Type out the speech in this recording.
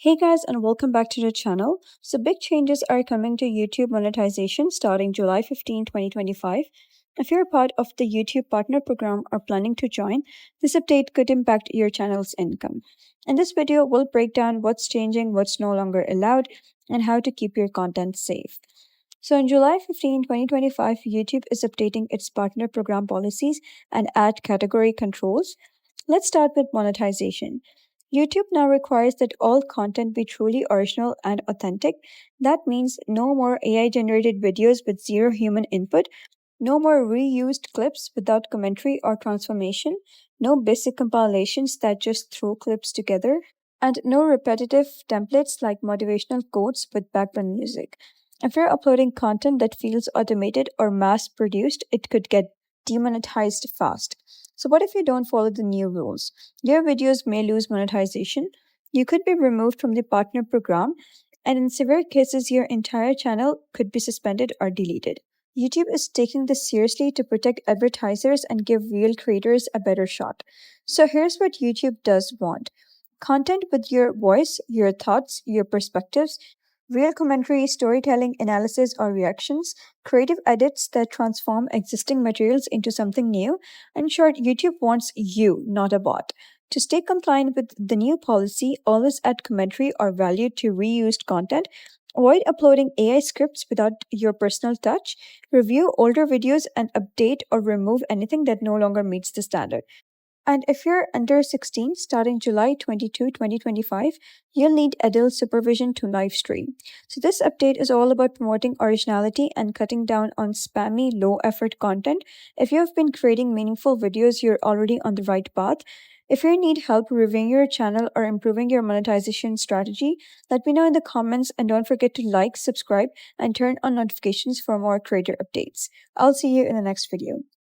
Hey guys, and welcome back to the channel. So, big changes are coming to YouTube monetization starting July 15, 2025. If you're part of the YouTube Partner Program or planning to join, this update could impact your channel's income. In this video, we'll break down what's changing, what's no longer allowed, and how to keep your content safe. So, on July 15, 2025, YouTube is updating its Partner Program policies and ad category controls. Let's start with monetization. YouTube now requires that all content be truly original and authentic. That means no more AI generated videos with zero human input, no more reused clips without commentary or transformation, no basic compilations that just throw clips together, and no repetitive templates like motivational quotes with background music. If you're uploading content that feels automated or mass produced, it could get demonetized fast. So, what if you don't follow the new rules? Your videos may lose monetization. You could be removed from the partner program, and in severe cases, your entire channel could be suspended or deleted. YouTube is taking this seriously to protect advertisers and give real creators a better shot. So, here's what YouTube does want content with your voice, your thoughts, your perspectives, real commentary, storytelling, analysis, or reactions, creative edits that transform existing materials into something new. In short, YouTube wants you, not a bot. To stay compliant with the new policy, always add commentary or value to reused content. Avoid uploading AI scripts without your personal touch. Review older videos and update or remove anything that no longer meets the standard. And if you're under 16, starting July 22, 2025, you'll need adult supervision to live stream. So, this update is all about promoting originality and cutting down on spammy, low effort content. If you have been creating meaningful videos, you're already on the right path. If you need help reviewing your channel or improving your monetization strategy, let me know in the comments and don't forget to like, subscribe, and turn on notifications for more creator updates. I'll see you in the next video.